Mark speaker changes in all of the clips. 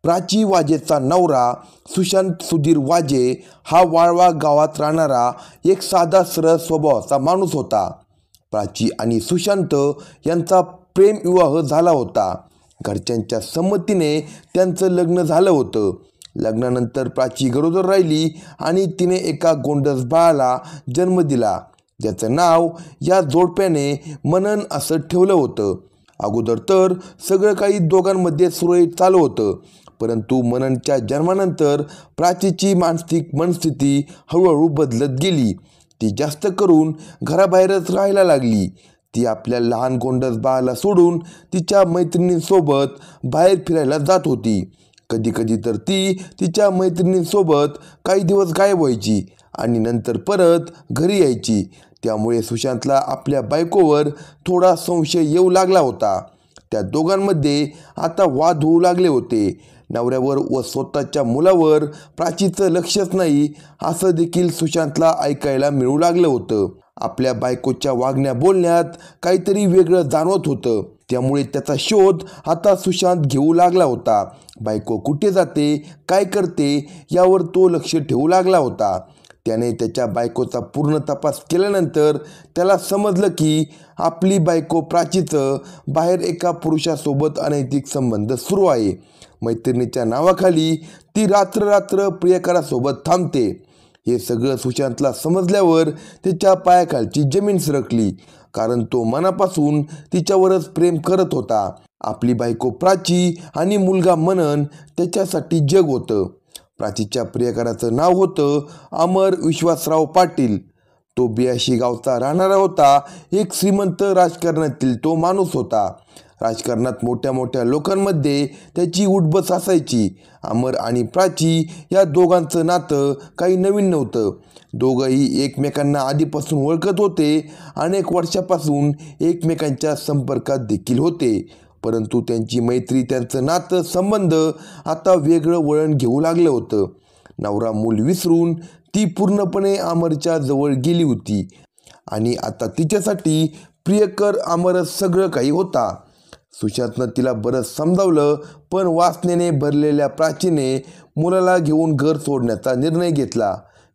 Speaker 1: प्राची वाजेचा नवरा सुशांत सुधीर वाजे हा वाळवा गावात राहणारा एक साधा सरळ स्वभावाचा माणूस होता. प्राची आणि सुशांत यांचा प्रेमविवाह झाला होता. घरच्यांच्या संमतीने त्यांचं लग्न झालं होतं. लग्नानंतर प्राची गरोदर राहिली आणि तिने एका गोंडस बाळाला जन्म दिला, ज्याचं नाव या जोडप्याने मनन असं ठेवलं होतं. अगोदर तर सगळं काही दोघांमध्ये सुरळीत चालू होतं, परंतु मननच्या जन्मानंतर प्राचीची मानसिक मनस्थिती हळूहळू बदलत गेली. ती जास्त करून घराबाहेरच राहायला लागली. ती आपल्या लहान गोंडस बाळाला सोडून तिच्या मैत्रिणींसोबत बाहेर फिरायला जात होती. कधीकधी तर ती तिच्या मैत्रिणींसोबत काही दिवस गायब व्हायची आणि नंतर परत घरी यायची. त्यामुळे सुशांतला आपल्या बायकोवर थोडा संशय येऊ लागला होता. त्या दोघांमध्ये आता वाद होऊ लागले होते. नवऱ्यावर व स्वतःच्या मुलावर प्राचीचं लक्षच नाही असं देखील सुशांतला ऐकायला मिळू लागलं होतं. आपल्या बायकोच्या वागण्या बोलण्यात काहीतरी वेगळं जाणवत होतं. त्यामुळे त्याचा शोध आता सुशांत घेऊ लागला होता. बायको कुठे जाते, काय करते यावर तो लक्ष ठेवू लागला होता. त्याने त्याच्या बायकोचा पूर्ण तपास केल्यानंतर त्याला समजलं की आपली बायको प्राचीचं बाहेर एका पुरुषासोबत अनैतिक संबंध सुरू आहे. मैत्रिणीच्या नावाखाली ती रात्र प्रियकरासोबत थांबते. हे सगळं सुशांतला समजल्यावर त्याच्या पायाखालची जमीन सरकली, कारण तो मनापासून तिच्यावरच प्रेम करत होता. आपली बायको प्राची आणि मुलगा मनन त्याच्यासाठी जग होतं. प्राचीच्या प्रियकराचं नाव होतं अमर विश्वासराव पाटील. तो 82 गावचा राहणारा होता. एक श्रीमंत राजकारणातील तो माणूस होता. राजकारणात मोठ्या मोठ्या लोकांमध्ये त्याची उठबस असायची. अमर आणि प्राची या दोघांचं नातं काही नवीन नव्हतं. दोघंही एकमेकांना आधीपासून ओळखत होते. अनेक वर्षापासून एकमेकांच्या संपर्कात देखील होते. परंतु त्यांची मैत्री, त्यांचं नातं संबंध आता वेगळं वळण घेऊ लागलं होतं. नवरा मूल विसरून ती पूर्णपणे अमरच्या जवळ गेली होती आणि आता तिच्यासाठी प्रियकर अमरच सगळं काही होता. सुशांतनं तिला बरंच समजावलं, पण वासनेने भरलेल्या प्राचीने मुलाला घेऊन घर सोडण्याचा निर्णय घेतला.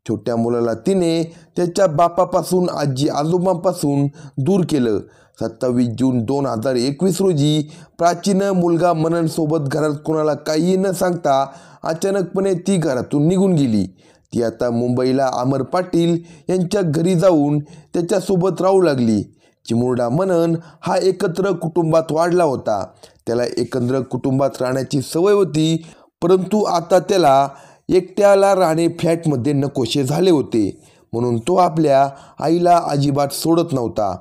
Speaker 1: छोट्या मुलाला तिने त्याच्या बापापासून, आजी आजोबांपासून दूर केलं. 27 जून 2021 रोजी प्राचीनं मुलगा मननसोबत घरात कोणाला काहीही न सांगता अचानकपणे ती घरातून निघून गेली. ती आता मुंबईला अमर पाटील यांच्या घरी जाऊन त्याच्यासोबत राहू लागली. चिमुरडा मनन हा एकत्र कुटुंबात वाढला होता. त्याला एकत्र कुटुंबात राहण्याची सवय होती, परंतु आता त्याला एकट्याला राहणे फ्लॅटमध्ये नकोशे झाले होते. म्हणून तो आपल्या आईला अजिबात सोडत नव्हता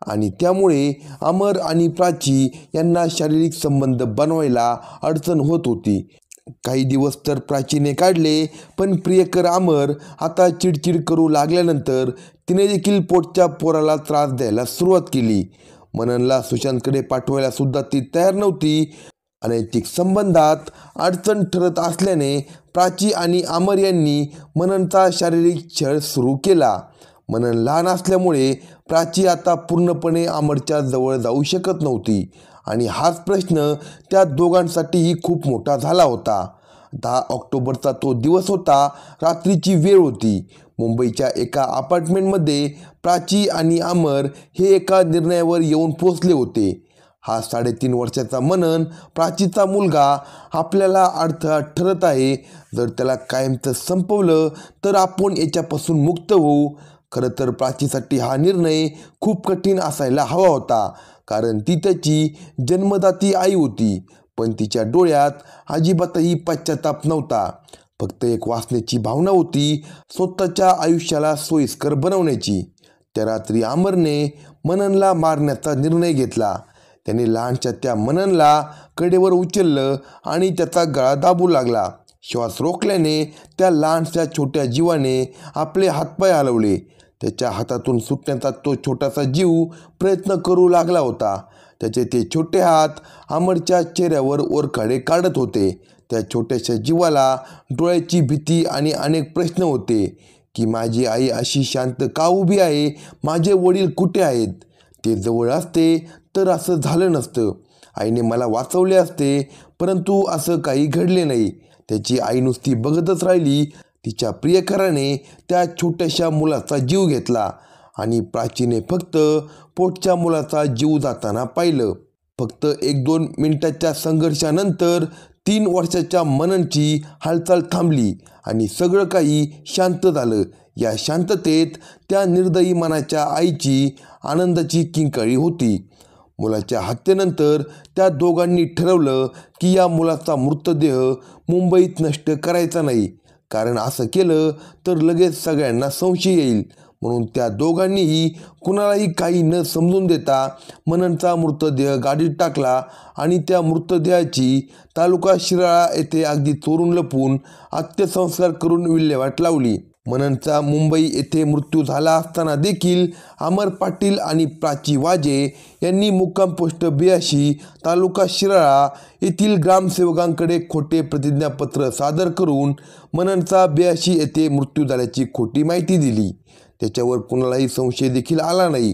Speaker 1: आणि त्यामुळे अमर आणि प्राची यांना शारीरिक संबंध बनवायला अडचण होत होती. काही दिवस तर प्राचीने काढले, पण प्रियकर अमर आता चिडचिड करू लागल्यानंतर तिने देखील पोटच्या पोराला त्रास द्यायला सुरुवात केली. मननला सुशांतकडे पाठवायला सुद्धा ती तयार नव्हती. अनैतिक संबंधात अडचण ठरत असल्याने प्राची आणि अमर यांनी मननचा शारीरिक छळ सुरू केला. मनन लहान असल्यामुळे प्राची आता पूर्णपणे अमरच्या जवळ जाऊ शकत नव्हती आणि हाच प्रश्न त्या दोघांसाठीही खूप मोठा झाला होता. 10 ऑक्टोबरचा तो दिवस होता. रात्रीची वेळ होती. मुंबईच्या एका अपार्टमेंटमध्ये प्राची आणि अमर हे एका निर्णयावर येऊन पोचले होते. हा 3.5 वर्षाचा मनन, प्राचीचा मुलगा, आपल्याला अडथळा ठरत आहे. जर त्याला कायमचं संपवलं तर आपण याच्यापासून मुक्त होऊ. खरं तर प्राचीसाठी हा निर्णय खूप कठीण असायला हवा होता, कारण ती त्याची जन्मदाती आई होती. पण तिच्या डोळ्यात अजिबातही पश्चाताप नव्हता. फक्त एक वासनेची भावना होती, स्वतःच्या आयुष्याला सोयीस्कर बनवण्याची. त्या रात्री अमरने मननला मारण्याचा निर्णय घेतला. त्याने लहानशा त्या मननला कडेवर उचललं आणि त्याचा गळा दाबू लागला. श्वास रोखल्याने त्या लहानशा छोट्या जीवाने आपले हातपाय हलवले. त्याच्या हातातून सुटण्याचा तो छोटासा जीव प्रयत्न करू लागला होता. त्याचे ते छोटे हात अमरच्या चेहऱ्यावर ओरखडे काढत होते. त्या छोट्याशा जीवाला डोळ्याची भीती आणि अनेक प्रश्न होते की माझी आई अशी शांत का उभी आहे? माझे वडील कुठे आहेत? ते जवळ असते तर असं झालं नसतं. आईने मला वाचवले असते, परंतु असं काही घडले नाही. त्याची आई नुसती बघतच राहिली. तिच्या प्रियकराने त्या छोट्याशा मुलाचा जीव घेतला आणि प्राचीने फक्त पोटच्या मुलाचा जीव जाताना पाहिलं. फक्त 1-2 मिनिटाच्या संघर्षानंतर 3 वर्षाच्या मननची हालचाल थांबली आणि सगळं काही शांत झालं. या शांततेत त्या निर्दयी मनाच्या आईची आनंदाची किंकाळी होती. मुलाच्या हत्येनंतर त्या दोघांनी ठरवलं की या मुलाचा मृतदेह मुंबईत नष्ट करायचा नाही, कारण असं केलं तर लगेच सगळ्यांना संशय येईल. म्हणून त्या दोघांनीही कुणालाही काही न समजून देता मननचा मृतदेह गाडीत टाकला आणि त्या मृतदेहाची तालुका शिराळा येथे अगदी चोरून लपवून अंत्यसंस्कार करून विल्हेवाट लावली. मननचा मुंबई येथे मृत्यू झाला असताना देखील अमर पाटील आणि प्राची वाजे यांनी मुक्काम पोस्ट 82 तालुका शिराळा येथील ग्रामसेवकांकडे खोटे प्रतिज्ञापत्र सादर करून मननचा 82 येथे मृत्यू झाल्याची खोटी माहिती दिली. त्याच्यावर कुणालाही संशय देखील आला नाही.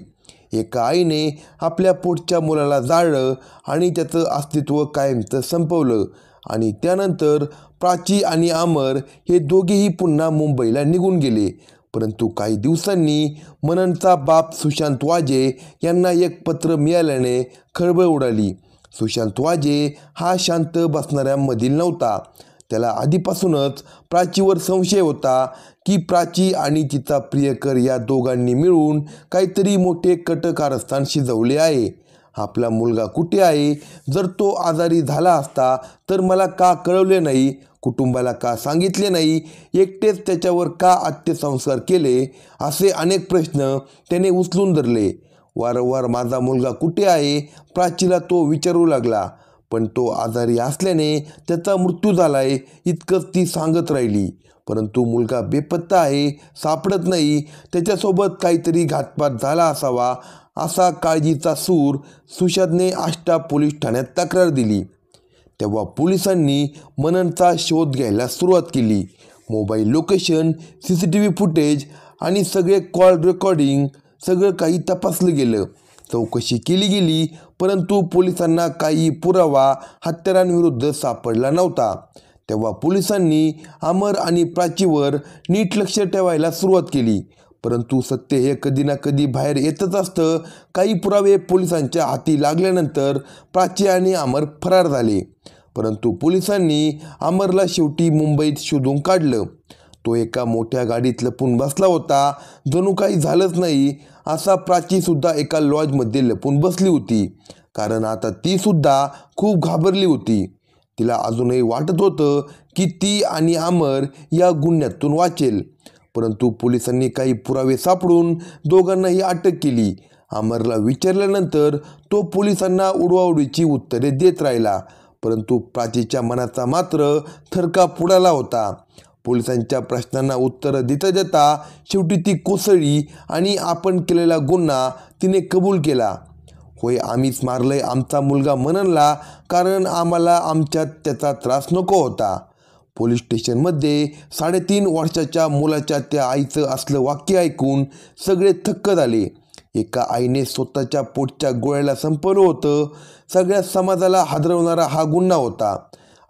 Speaker 1: एका आईने आपल्या पोटच्या मुलाला जाळलं आणि त्याचं अस्तित्व कायमचं संपवलं आणि त्यानंतर प्राची आणि अमर हे दोघेही पुन्हा मुंबईला निघून गेले. परंतु काही दिवसांनी मननचा बाप सुशांत वाजे यांना एक पत्र मिळाल्याने खळबळ उडाली. सुशांत वाजे हा शांत बसणाऱ्यांमधील नव्हता. त्याला आधीपासूनच प्राचीवर संशय होता की प्राची आणि तिचा प्रियकर या दोघांनी मिळून काहीतरी मोठे कटकारस्थान शिजवले आहे. आपला मुलगा कुठे आहे? जर तो आजारी झाला असता तर मला का कळवले नाही? कुटुंबाला का सांगितले नाही? एकटेच त्याच्यावर का अंत्यसंस्कार केले? असे अनेक प्रश्न त्याने उचलून धरले. वारंवार माझा मुलगा कुठे आहे प्राचीला तो विचारू लागला. पण तो आजारी असल्याने त्याचा मृत्यू झालाय इतकंच ती सांगत राहिली. परंतु मुलगा बेपत्ता आहे, सापडत नाही. त्याच्यासोबत काहीतरी घातपात झाला असावा असा काळजीचा सूर सुशांतने आष्टा पोलीस ठाण्यात तक्रार दिली. तेव्हा पोलिसांनी मननचा शोध घ्यायला सुरुवात केली. मोबाईल लोकेशन, CCTV फुटेज आणि सगळे कॉल रेकॉर्डिंग सगळं काही तपासलं गेलं. चौकशी केली गेली, परंतु पोलिसांना काही पुरावा हत्यारांविरुद्ध सापडला नव्हता. तेव्हा पोलिसांनी अमर आणि प्राचीवर नीट लक्ष ठेवायला सुरुवात केली. परंतु सत्य हे कधी ना कधी बाहेर येतच असतं. काही पुरावे पोलिसांच्या हाती लागल्यानंतर प्राची आणि अमर फरार झाले. परंतु पोलिसांनी अमरला शेवटी मुंबईत शोधून काढलं. तो एका मोठ्या गाडीत लपून बसला होता. जणू काही झालंच नाही असा प्राचीसुद्धा एका लॉजमध्ये लपून बसली होती, कारण आता तीसुद्धा खूप घाबरली होती. तिला अजूनही वाटत होतं की ती आणि अमर या गुन्ह्यातून वाचेल. परंतु पोलिसांनी काही पुरावे सापडून दोघांनाही अटक केली. अमरला विचारल्यानंतर तो पोलिसांना उडवाउडवीची उत्तरे देत राहिला. परंतु प्राचीच्या मनाचा मात्र थरकाप उडाला होता. पोलिसांच्या प्रश्नांना उत्तरं देता देता शेवटी ती कोसळली आणि आपण केलेला गुन्हा तिने कबूल केला. होय, आम्हीच मारलंय आमचा मुलगा मननला, कारण आम्हाला आमच्यात त्याचा त्रास नको होता. पोलीस स्टेशनमध्ये 3.5 वर्षाच्या मुलाच्या त्या आईचं असलं वाक्य ऐकून सगळे थक्क झाले. एका आईने स्वतःच्या पोटच्या गोळ्याला संपवलं होतं. सगळ्या समाजाला हादरवणारा हा गुन्हा होता.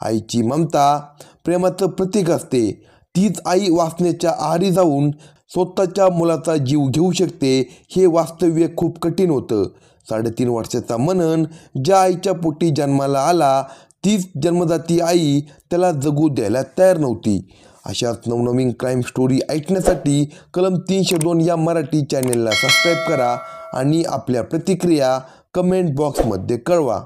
Speaker 1: आईची ममता प्रेमाचं प्रतीक असते. तीच आई वासनेच्या आहारी जाऊन स्वतःच्या मुलाचा जीव घेऊ शकते हे वास्तव्य खूप कठीण होतं. 3.5 वर्षाचा मनन ज्या आईच्या पोटी जन्माला आला तीच जन्मदाती आई त्याला जगू द्यायला तयार नव्हती. अशाच नवनवीन क्राईम स्टोरी ऐकण्यासाठी कलम 302 या मराठी चॅनेलला सबस्क्राईब करा आणि आपल्या प्रतिक्रिया कमेंट बॉक्समध्ये कळवा.